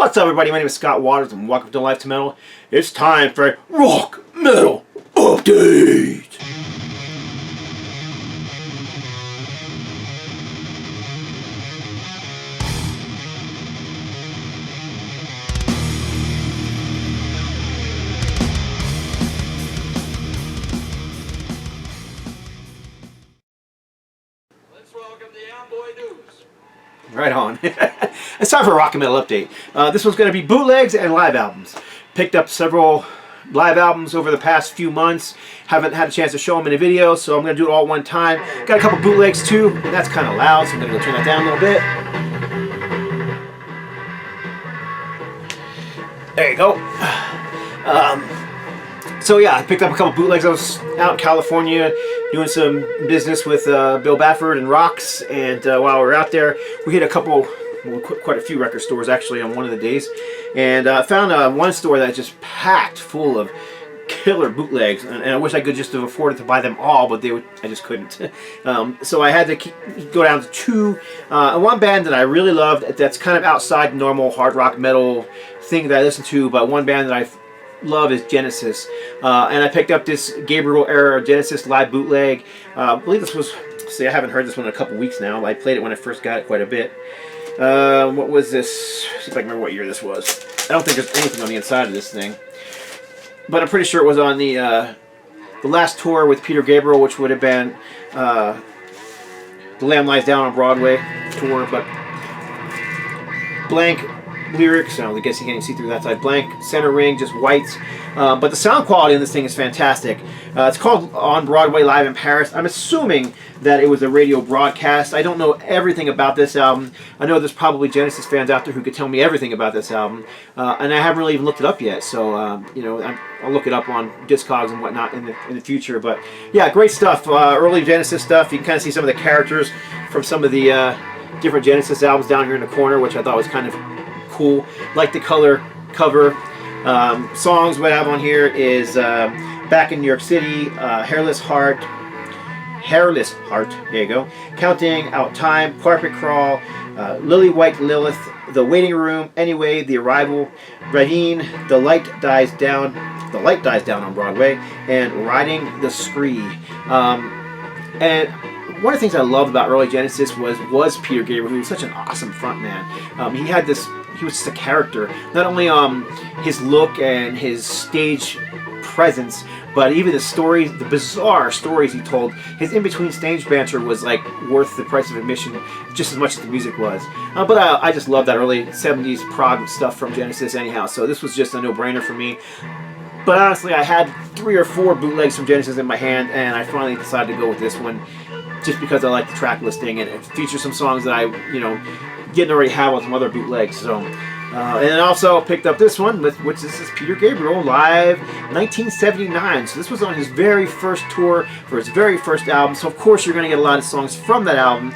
What's up, everybody? My name is Scott Waters, and welcome to Life to Metal. It's time for a Rock Metal Update! Let's welcome the Amboy News. Right on. It's time for a Rock and Metal Update. This one's going to be bootlegs and live albums. Picked up several live albums over the past few months. Haven't had a chance to show them in a video, so I'm going to do it all at one time. Got a couple bootlegs too, and that's kind of loud, so I'm going to go turn that down a little bit. There you go. So yeah, I picked up a couple bootlegs. I was out in California doing some business with Bill Bafford and Rocks, and while we were out there, we hit quite a few record stores actually on one of the days, and found one store that just packed full of killer bootlegs, and I wish I could just have afforded to buy them all, but I just couldn't. So I had to go down to two. And one band that I really loved, that's kind of outside the normal hard rock metal thing that I listen to, but one band that I love is Genesis, and I picked up this Gabriel era Genesis live bootleg. I believe this was, see, I haven't heard this one in a couple weeks now. I played it when I first got it quite a bit. What was this? See if I can remember what year this was. I don't think there's anything on the inside of this thing, but I'm pretty sure it was on the last tour with Peter Gabriel, which would have been The Lamb Lies Down on Broadway tour, but blank lyrics, I guess you can't even see through that side. Blank center ring, just white. But the sound quality in this thing is fantastic. It's called On Broadway Live in Paris. I'm assuming that it was a radio broadcast. I don't know everything about this album. I know there's probably Genesis fans out there who could tell me everything about this album, and I haven't really even looked it up yet. So you know, I'll look it up on Discogs and whatnot in the future. But yeah, great stuff. Early Genesis stuff. You can kind of see some of the characters from some of the different Genesis albums down here in the corner, which I thought was kind of cool. Like the color cover. Songs we have on here is Back in New York City, Hairless Heart, there you go, Counting Out Time, Carpet Crawl, Lily White Lilith, The Waiting Room, Anyway, The Arrival, Radine, The Light Dies Down on Broadway, and Riding the Scree. And one of the things I loved about early Genesis was Peter Gabriel, who was such an awesome frontman. He was just a character. Not only his look and his stage presence, but even the stories, the bizarre stories he told. His in-between stage banter was like worth the price of admission just as much as the music was. But I just love that early 70s prog stuff from Genesis anyhow, so this was just a no-brainer for me. But honestly, I had 3 or 4 bootlegs from Genesis in my hand, and I finally decided to go with this one just because I like the track listing, and it features some songs that I, didn't already have on some other bootlegs. So, and then also picked up this one, which is Peter Gabriel live 1979. So this was on his very first tour for his very first album. So of course you're going to get a lot of songs from that album.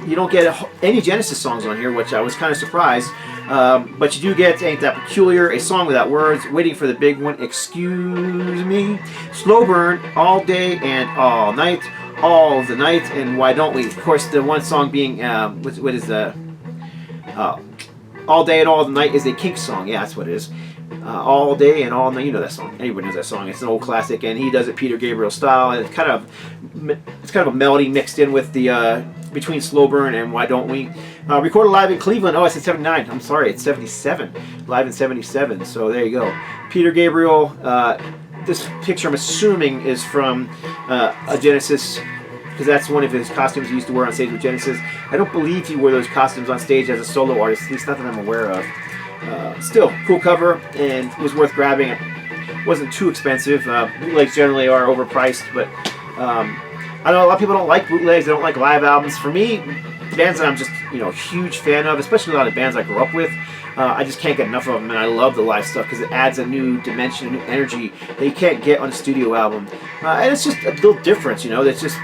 You don't get any Genesis songs on here, which I was kind of surprised. But you do get Ain't That Peculiar, A Song Without Words, Waiting for the Big One, Excuse Me, Slow Burn, All Day and All Night, All the Night, and Why Don't We? Of course, the one song being, what is the... All Day and All the Night is a Kinks song. Yeah, that's what it is. All Day and All Night. You know that song. Everybody knows that song. It's an old classic, and he does it Peter Gabriel style. And it's kind of a melody mixed in with the between Slow Burn and Why Don't We. Recorded live in Cleveland. Oh, I said 79. I'm sorry, it's 77. Live in 77. So there you go. Peter Gabriel. This picture, I'm assuming, is from a Genesis, because that's one of his costumes he used to wear on stage with Genesis. I don't believe he wore those costumes on stage as a solo artist, at least not that I'm aware of. Still, cool cover, and was worth grabbing. It wasn't too expensive. Bootlegs generally are overpriced, but I know a lot of people don't like bootlegs, they don't like live albums. For me, bands that I'm just a huge fan of, especially a lot of bands I grew up with, I just can't get enough of them, and I love the live stuff because it adds a new dimension, a new energy that you can't get on a studio album. And it's just a little difference, it's just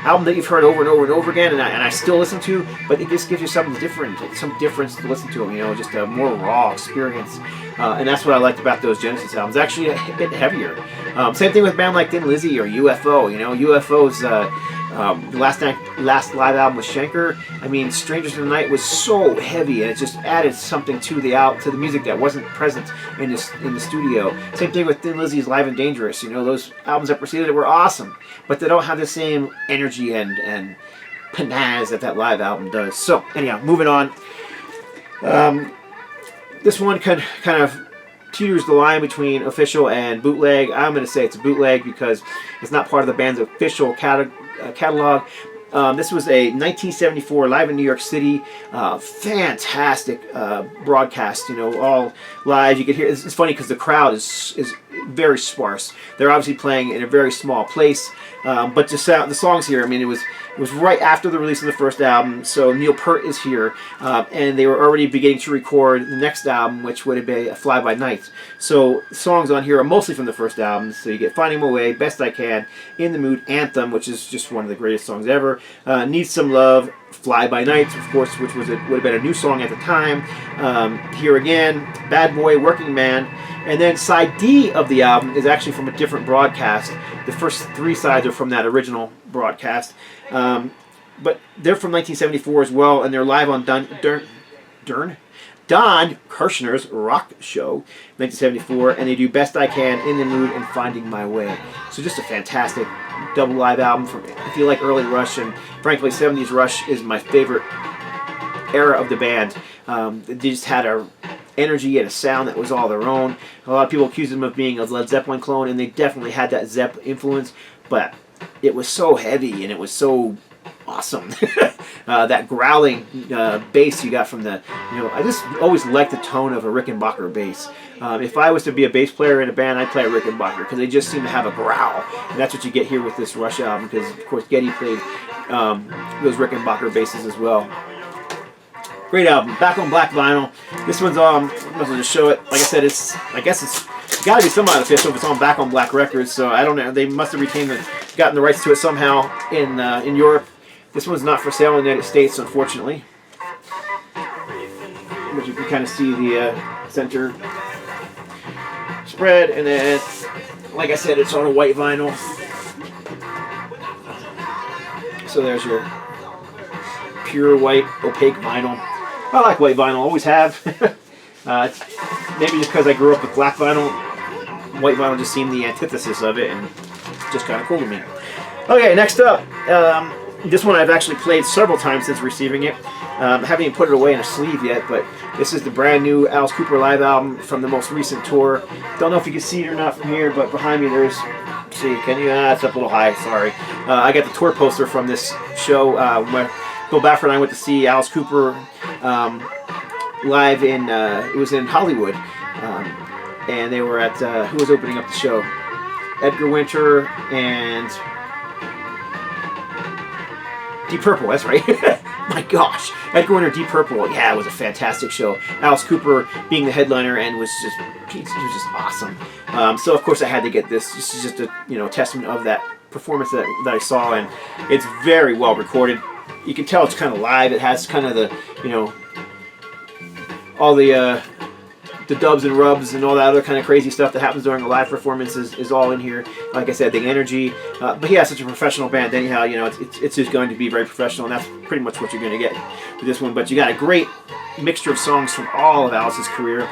album that you've heard over and over and over again, and I still listen to, but it just gives you something different, some difference to listen to them, just a more raw experience. And that's what I liked about those Genesis albums. Actually, a bit heavier. Same thing with a band like Thin Lizzy or UFO. UFO's The last live album with Schenker, I mean, Strangers in the Night was so heavy, and it just added something to the music that wasn't present in the studio. Same thing with Thin Lizzy's Live and Dangerous. You know, those albums that preceded it were awesome, but they don't have the same energy and pizzazz that live album does. So anyhow, moving on. This one kind of teeters the line between official and bootleg. I'm going to say it's a bootleg because it's not part of the band's official catalog. This was a 1974 live in New York City, fantastic broadcast. You know, all live. You could hear. It's funny because the crowd is very sparse. They're obviously playing in a very small place, but the songs here. I mean, it was right after the release of the first album, so Neil Peart is here, and they were already beginning to record the next album, which would have been a Fly By Night. So the songs on here are mostly from the first album. So you get Finding My Way, Best I Can, In the Mood, Anthem, which is just one of the greatest songs ever, Need Some Love, Fly By Night, of course, which would have been a new song at the time, Here Again, Bad Boy, Working Man, and then side D of the album is actually from a different broadcast. The first three sides are from that original broadcast. But they're from 1974 as well, and they're live on Don Kirshner's Rock Show, 1974, and they do Best I Can, In the Mood, and Finding My Way. So just a fantastic double live album. If you like early Rush, and frankly 70s Rush is my favorite era of the band. They just had a energy and a sound that was all their own. A lot of people accuse them of being a Led Zeppelin clone, and they definitely had that Zepp influence, but it was so heavy and it was so awesome. That growling bass you got from I just always liked the tone of a Rickenbacker bass. If I was to be a bass player in a band, I'd play a Rickenbacker because they just seem to have a growl, and that's what you get here with this Rush album, because of course Geddy played those Rickenbacker basses as well. Great album. Back on black vinyl. This one's might as well just show it. Like I said, I guess it's got to be somewhat official if it's on Back on Black Records. So I don't know. They must have gotten the rights to it somehow in Europe. This one's not for sale in the United States, unfortunately. But you can kind of see the center spread, and then, like I said, it's on a white vinyl. So there's your pure white opaque vinyl. I like white vinyl, always have. Maybe just because I grew up with black vinyl, white vinyl just seemed the antithesis of it, and it's just kind of cool to me. Okay, next up, this one I've actually played several times since receiving it. I haven't even put it away in a sleeve yet, but this is the brand new Alice Cooper live album from the most recent tour. Don't know if you can see it or not from here, but behind me there's, see, can you? It's up a little high, sorry. I got the tour poster from this show when Bill Baffert and I went to see Alice Cooper live in, it was in Hollywood, and they were at, who was opening up the show? Edgar Winter and Deep Purple, that's right. My gosh. Edgar Winter, Deep Purple, yeah, it was a fantastic show. Alice Cooper being the headliner, and he was just awesome. So of course I had to get this. This is just a testament of that performance that I saw, and it's very well recorded. You can tell it's kind of live. It has kind of the, all the dubs and rubs and all that other kind of crazy stuff that happens during a live performance is all in here. Like I said, the energy. But he has such a professional band. Anyhow, it's just going to be very professional, and that's pretty much what you're going to get with this one. But you got a great mixture of songs from all of Alice's career.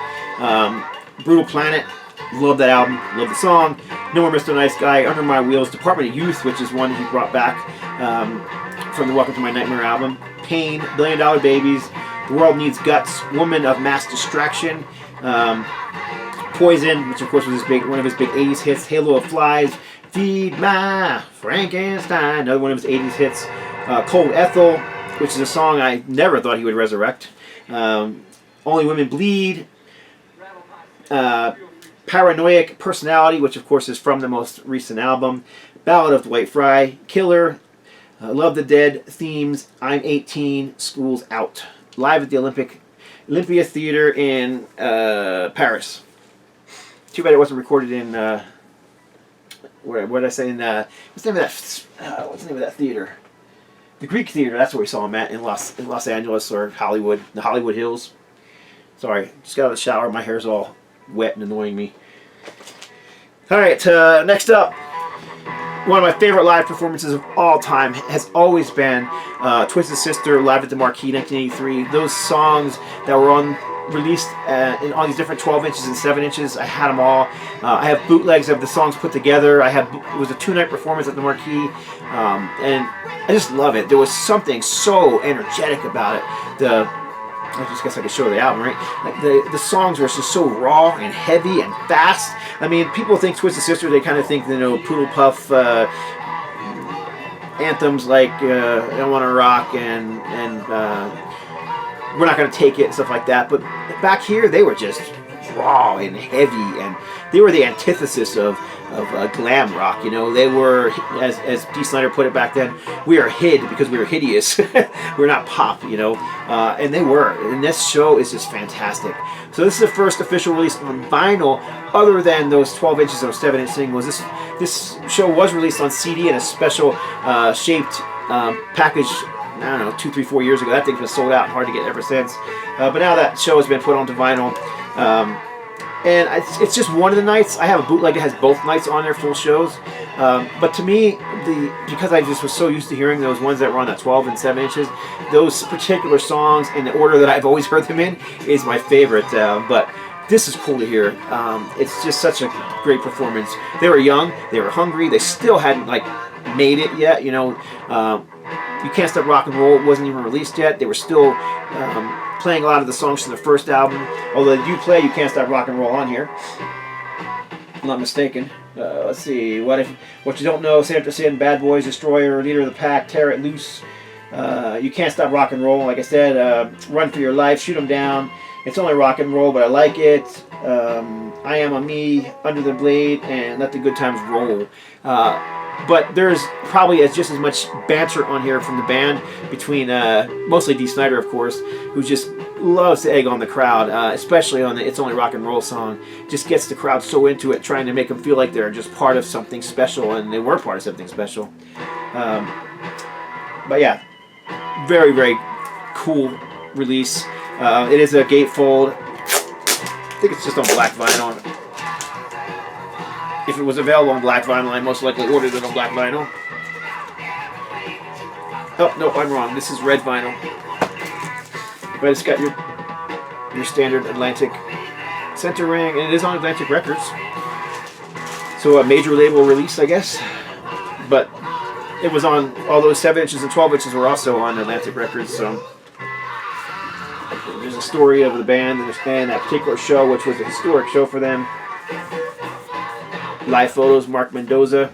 Brutal Planet, love that album, love the song. No More Mr. Nice Guy, Under My Wheels, Department of Youth, which is one he brought back from the Welcome to My Nightmare album. Pain, $1 Billion Babies, The World Needs Guts, Woman of Mass Distraction, Poison, which of course was one of his big 80s hits, Halo of Flies, Feed My Frankenstein, another one of his 80s hits, Cold Ethel, which is a song I never thought he would resurrect, Only Women Bleed, Paranoid Personality, which of course is from the most recent album, Ballad of Dwight Fry, Killer, Love the Dead, Themes, I'm 18, School's Out. Live at the Olympia Theater in Paris. Too bad it wasn't recorded in what did I say? What's the name of that theater? The Greek Theater. That's where we saw him at in Los Angeles or Hollywood, the Hollywood Hills. Sorry, just got out of the shower. My hair's all wet and annoying me. All right, next up, one of my favorite live performances of all time has always been Twisted Sister live at the Marquee 1983. Those songs that were released in all these different 12 inches and 7 inches, I had them all. I have bootlegs of the songs put together. It was a 2-night performance at the Marquee, and I just love it. There was something so energetic about it. I just guess I could show the album, right? Like the songs were just so raw and heavy and fast. I mean, people think Twisted Sister, they kind of think, Poodle Puff anthems like I Want to Rock and We're Not Gonna Take It and stuff like that. But back here, they were just raw and heavy, and they were the antithesis of glam rock. They were, as Dee Snider put it back then, we are hid because we are hideous. We're not pop, and they were. And this show is just fantastic. So this is the first official release on vinyl, other than those 12 inches or 7-inch singles. This show was released on CD in a special shaped package. I don't know, 2, 3, 4 years ago. That thing's been sold out and hard to get ever since. But now that show has been put onto vinyl. And it's just one of the nights. I have a bootleg that has both nights on their full shows. But to me, because I just was so used to hearing those ones that were on that 12 and 7 inches, those particular songs in the order that I've always heard them in is my favorite. But this is cool to hear. It's just such a great performance. They were young. They were hungry. They still hadn't made it yet. You Can't Stop Rock and Roll wasn't even released yet. They were still playing a lot of the songs from their first album. Although they do play You Can't Stop Rock and Roll on here. I'm not mistaken. Let's see. What You Don't Know, Sin After Sin, Bad Boys, Destroyer, Leader of the Pack, Tear It Loose. You Can't Stop Rock and Roll. Like I said, Run for Your Life, Shoot 'Em Down. It's Only Rock and Roll, but I like it. I Am a Me, Under the Blade, and Let the Good Times Roll. But there's probably just as much banter on here from the band between mostly Dee Snider, of course, who just loves to egg on the crowd, especially on the It's Only Rock and Roll song. Just gets the crowd so into it, trying to make them feel like they're just part of something special, and they were part of something special. But yeah, very, very cool release. It is a gatefold. I think it's just on black vinyl. If it was available on black vinyl, I most likely ordered it on black vinyl. Oh, no, I'm wrong. This is red vinyl. But it's got your standard Atlantic center ring, and it is on Atlantic Records. So a major label release, I guess. But it was on, all those 7 inches and 12 inches were also on Atlantic Records, so there's a story of the band and that particular show, which was a historic show for them. Live photos, Mark Mendoza,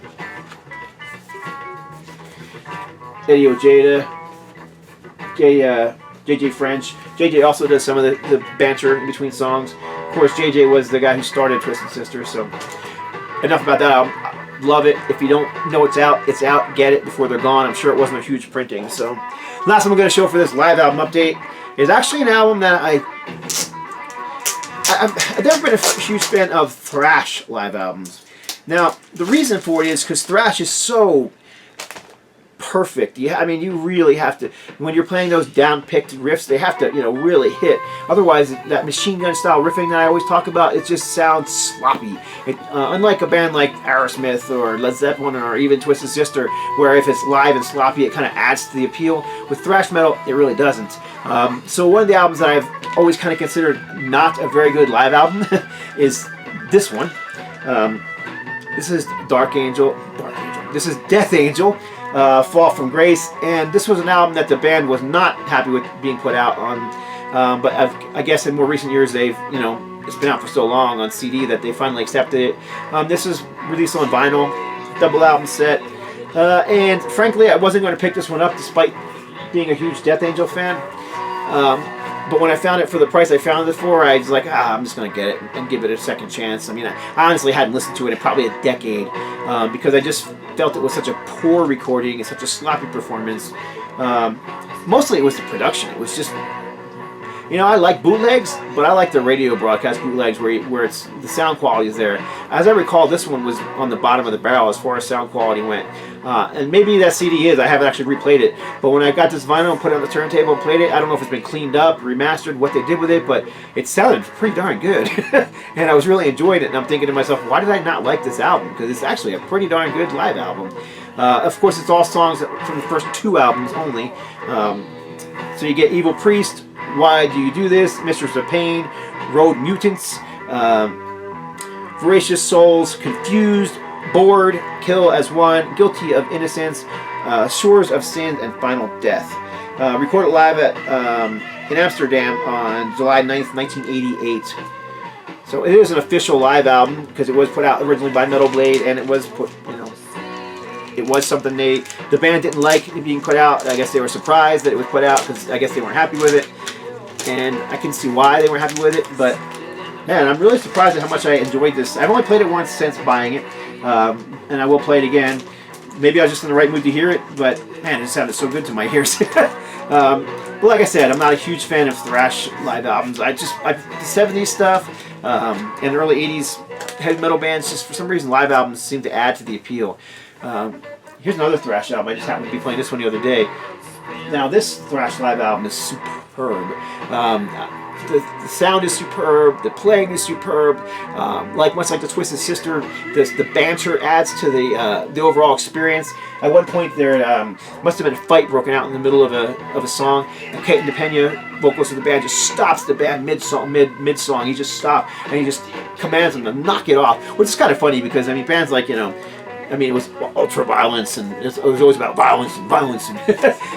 Eddie Ojeda, JJ French. JJ also does some of the banter in between songs. Of course, JJ was the guy who started Twisted Sister, so enough about that album. Love it. If you don't know it's out, get it before they're gone. I'm sure it wasn't a huge printing. So, last one I'm going to show for this live album update is actually an album that I've never been a huge fan of thrash live albums. Now, the reason for it is because thrash is so perfect. I mean, you really have to, when you're playing those down-picked riffs, they have to, really hit. Otherwise, that machine gun style riffing that I always talk about, it just sounds sloppy. Unlike a band like Aerosmith or Led Zeppelin or even Twisted Sister, where if it's live and sloppy, it kind of adds to the appeal. With thrash metal, it really doesn't. So one of the albums that I've always kind of considered not a very good live album is this one. This is Dark Angel. This is Death Angel, Fall from Grace, and this was an album that the band was not happy with being put out on. But I guess in more recent years, they've, it's been out for so long on CD that they finally accepted it. This is released on vinyl, double album set, and frankly, I wasn't going to pick this one up despite being a huge Death Angel fan. But when I found it for the price I found it for, I was like, I'm just going to get it and give it a second chance. I mean, I honestly hadn't listened to it in probably a decade because I just felt it was such a poor recording and such a sloppy performance. Mostly it was the production. It was just You know, I like bootlegs, but I like the radio broadcast bootlegs where it's the sound quality is there. As I recall, this one was on the bottom of the barrel as far as sound quality went. And maybe that CD is. I haven't actually replayed it. But when I got this vinyl and put it on the turntable and played it, I don't know if it's been cleaned up, remastered, what they did with it, but it sounded pretty darn good. And I was really enjoying it. And I'm thinking to myself, why did I not like this album? Because it's actually a pretty darn good live album. Of course, it's all songs from the first 2 albums only. So you get Evil Priest, Why Do You Do This, Mistress of Pain, Road Mutants, Voracious Souls, Confused, Bored, Kill as One, Guilty of Innocence, Shores of Sin, and Final Death. Recorded live in Amsterdam on July 9th, 1988. So it is an official live album because it was put out originally by Metal Blade, and it was put, it was something the band didn't like it being put out. I guess they were surprised that it was put out because I guess they weren't happy with it, and I can see why they weren't happy with it. But man, I'm really surprised at how much I enjoyed this. I've only played it once since buying it, and I will play it again. Maybe I was just in the right mood to hear it, but man, it sounded so good to my ears. But like I said, I'm not a huge fan of thrash live albums. The 70s stuff and early 80s heavy metal bands, just for some reason live albums seem to add to the appeal. Here's another thrash album. I just happened to be playing this one the other day. Now this thrash live album is superb. The sound is superb. The playing is superb. Much like the Twisted Sister, the banter adds to the overall experience. At one point, there must have been a fight broken out in the middle of a song. And Kate DePena, vocalist of the band, just stops the band mid song. He just stopped and he just commands them to knock it off, which is kind of funny because bands like it was ultra violence, and it was always about violence,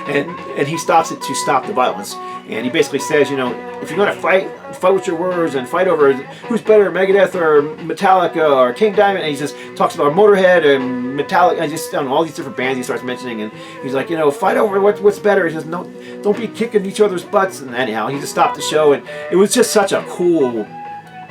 and he stops it to stop the violence. And he basically says, if you're going to fight with your words and fight over who's better, Megadeth or Metallica or King Diamond. And he just talks about Motorhead and Metallica, and just all these different bands he starts mentioning. And he's like, fight over what's better. He says, no, don't be kicking each other's butts. And anyhow, he just stopped the show, and it was just such a cool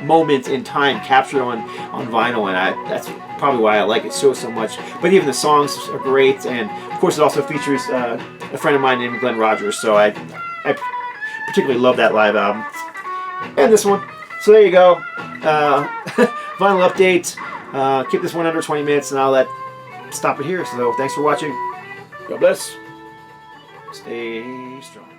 moment in time captured on vinyl, and that's probably why I like it so much. But even the songs are great, and of course it also features a friend of mine named Glenn Rogers, so I particularly love that live album. And this one. So there you go. Vinyl update. Keep this one under 20 minutes, and I'll stop it here. So thanks for watching. God bless. Stay strong.